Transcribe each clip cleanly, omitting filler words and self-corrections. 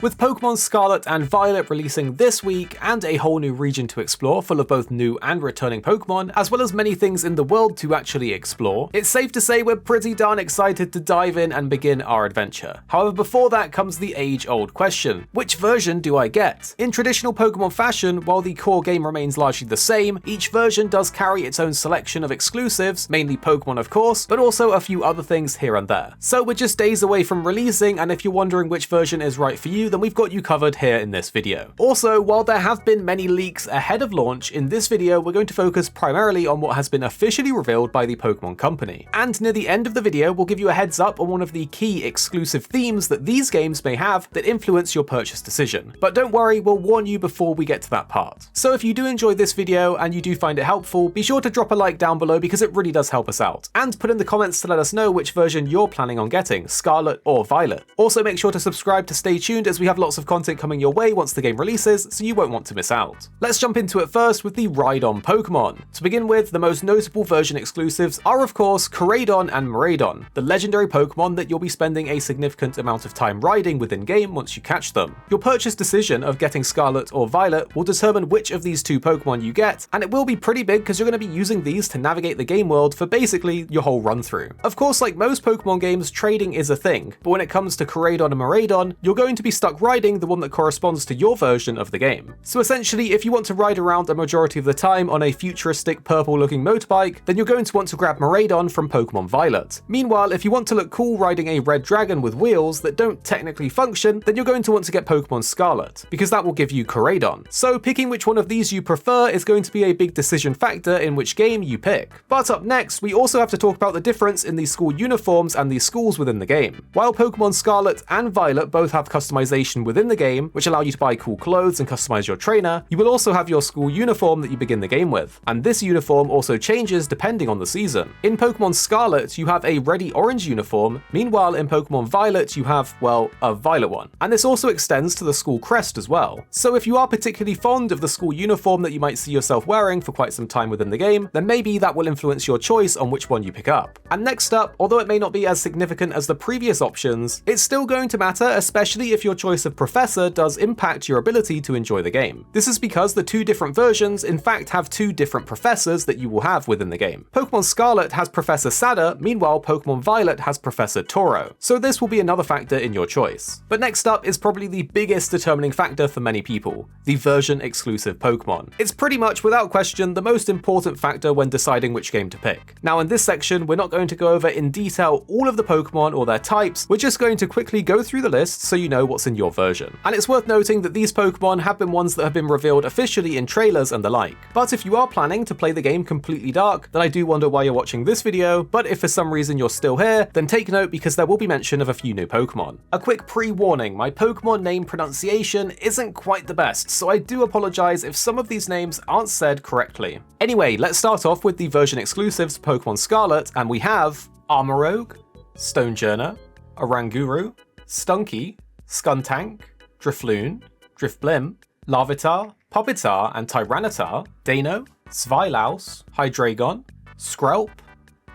With Pokemon Scarlet and Violet releasing this week, and a whole new region to explore full of both new and returning Pokemon, as well as many things in the world to actually explore, it's safe to say we're pretty darn excited to dive in and begin our adventure. However, before that comes the age-old question: which version do I get? In traditional Pokemon fashion, while the core game remains largely the same, each version does carry its own selection of exclusives, mainly Pokemon of course, but also a few other things here and there. So we're just days away from releasing, and if you're wondering which version is right for you, then we've got you covered here in this video. Also, while there have been many leaks ahead of launch, in this video we're going to focus primarily on what has been officially revealed by the Pokemon Company. And near the end of the video, we'll give you a heads up on one of the key exclusive themes that these games may have that influence your purchase decision. But don't worry, we'll warn you before we get to that part. So if you do enjoy this video and you do find it helpful, be sure to drop a like down below because it really does help us out. And put in the comments to let us know which version you're planning on getting, Scarlet or Violet. Also make sure to subscribe to stay tuned as we have lots of content coming your way once the game releases, so you won't want to miss out. Let's jump into it first with the Ride-On Pokemon. To begin with, the most notable version exclusives are of course Koraidon and Miraidon, the legendary Pokemon that you'll be spending a significant amount of time riding within game once you catch them. Your purchase decision of getting Scarlet or Violet will determine which of these two Pokemon you get, and it will be pretty big because you're going to be using these to navigate the game world for basically your whole run through. Of course, like most Pokemon games, trading is a thing, but when it comes to Koraidon and Miraidon, you're going to be stuck riding the one that corresponds to your version of the game. So essentially, if you want to ride around a majority of the time on a futuristic purple-looking motorbike, then you're going to want to grab Miraidon from Pokemon Violet. Meanwhile, if you want to look cool riding a red dragon with wheels that don't technically function, then you're going to want to get Pokemon Scarlet, because that will give you Koraidon. So picking which one of these you prefer is going to be a big decision factor in which game you pick. But up next, we also have to talk about the difference in the school uniforms and the schools within the game. While Pokemon Scarlet and Violet both have customization within the game, which allow you to buy cool clothes and customize your trainer, you will also have your school uniform that you begin the game with, and this uniform also changes depending on the season. In Pokemon Scarlet, you have a reddy orange uniform, meanwhile in Pokemon Violet you have, well, a violet one. And this also extends to the school crest as well. So if you are particularly fond of the school uniform that you might see yourself wearing for quite some time within the game, then maybe that will influence your choice on which one you pick up. And next up, although it may not be as significant as the previous options, it's still going to matter, especially if your choice of professor does impact your ability to enjoy the game. This is because the two different versions in fact have two different professors that you will have within the game. Pokemon Scarlet has Professor Sada, meanwhile Pokemon Violet has Professor Toro, so this will be another factor in your choice. But next up is probably the biggest determining factor for many people, the version exclusive Pokemon. It's pretty much without question the most important factor when deciding which game to pick. Now in this section, we're not going to go over in detail all of the Pokemon or their types, we're just going to quickly go through the list so you know what's in your version. And it's worth noting that these Pokemon have been ones that have been revealed officially in trailers and the like. But if you are planning to play the game completely dark, then I do wonder why you're watching this video, but if for some reason you're still here, then take note because there will be mention of a few new Pokemon. A quick pre-warning, my Pokemon name pronunciation isn't quite the best, so I do apologize if some of these names aren't said correctly. Anyway, let's start off with the version exclusives Pokemon Scarlet, and we have Armarouge, Stonejourner, Oranguru, Stunky, Skuntank, Drifloon, Drifblim, Larvitar, Pupitar and Tyranitar, Dano, Svilaus, Hydreigon, Skrelp,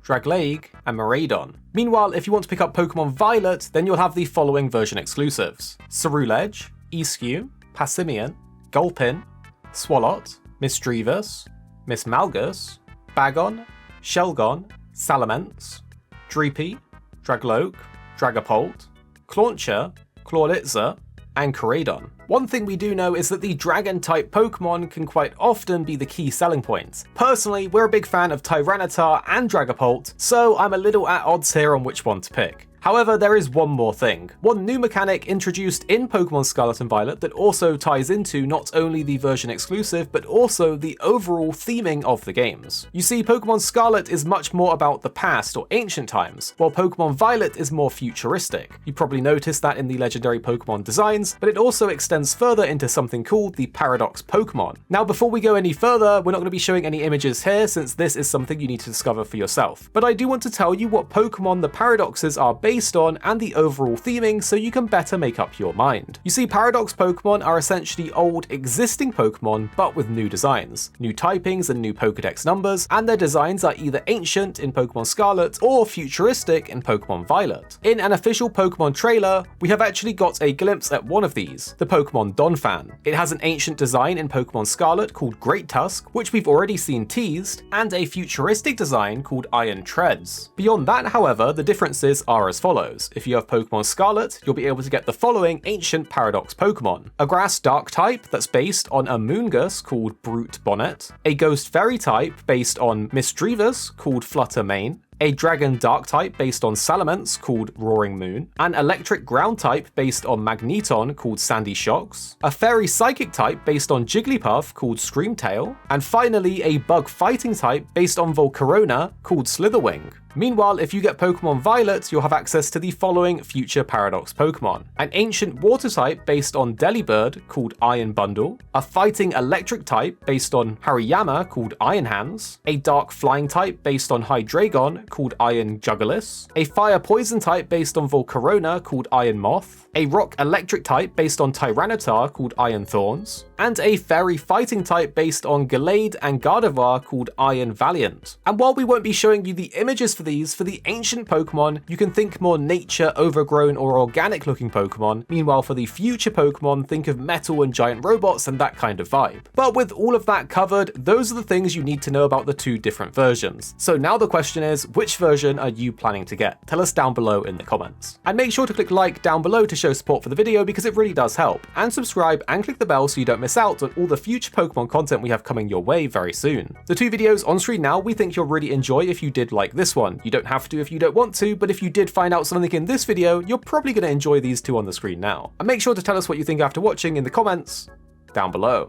Draglaig, and Miraidon. Meanwhile, if you want to pick up Pokemon Violet, then you'll have the following version exclusives: Ceruledge, Eiscue, Passimian, Gulpin, Swalot, Misdreavus, Mismalgus, Bagon, Shelgon, Salamence, Dreepy, Dragloak, Dragapult, Clauncher, Clawlitza, and Koraidon. One thing we do know is that the Dragon-type Pokemon can quite often be the key selling point. Personally, we're a big fan of Tyranitar and Dragapult, so I'm a little at odds here on which one to pick. However, there is one more thing. One new mechanic introduced in Pokemon Scarlet and Violet that also ties into not only the version exclusive, but also the overall theming of the games. You see, Pokemon Scarlet is much more about the past or ancient times, while Pokemon Violet is more futuristic. You probably noticed that in the legendary Pokemon designs, but it also extends further into something called the Paradox Pokemon. Now, before we go any further, we're not going to be showing any images here since this is something you need to discover for yourself. But I do want to tell you what Pokemon the Paradoxes are based based on and the overall theming so you can better make up your mind. You see, Paradox Pokemon are essentially old existing Pokemon but with new designs, new typings and new Pokedex numbers, and their designs are either ancient in Pokemon Scarlet or futuristic in Pokemon Violet. In an official Pokemon trailer, we have actually got a glimpse at one of these, the Pokemon Donphan. It has an ancient design in Pokemon Scarlet called Great Tusk, which we've already seen teased, and a futuristic design called Iron Treads. Beyond that, however, the differences are as follows. If you have Pokemon Scarlet, you'll be able to get the following ancient Paradox Pokemon: a Grass Dark type that's based on a Moongus called Brute Bonnet, a Ghost Fairy type based on Misdreavus called Flutter Mane, a Dragon Dark type based on Salamence called Roaring Moon, an Electric Ground type based on Magneton called Sandy Shocks, a Fairy Psychic type based on Jigglypuff called Screamtail, and finally a Bug Fighting type based on Volcarona called Slitherwing. Meanwhile, if you get Pokemon Violet, you'll have access to the following future Paradox Pokemon: an ancient water type based on Delibird called Iron Bundle, a fighting electric type based on Hariyama called Iron Hands, a dark flying type based on Hydreigon called Iron Juggalos, a fire poison type based on Volcarona called Iron Moth, a rock electric type based on Tyranitar called Iron Thorns, and a fairy fighting type based on Gallade and Gardevoir called Iron Valiant. And while we won't be showing you the images for these, for the ancient Pokemon, you can think more nature, overgrown, or organic looking Pokemon. Meanwhile, for the future Pokemon, think of metal and giant robots and that kind of vibe. But with all of that covered, those are the things you need to know about the two different versions. So now the question is, which version are you planning to get? Tell us down below in the comments. And make sure to click like down below to show support for the video because it really does help. And subscribe and click the bell so you don't miss out on all the future Pokemon content we have coming your way very soon. The two videos on screen now we think you'll really enjoy if you did like this one. You don't have to if you don't want to, but if you did find out something in this video, you're probably going to enjoy these two on the screen now. And make sure to tell us what you think after watching in the comments down below.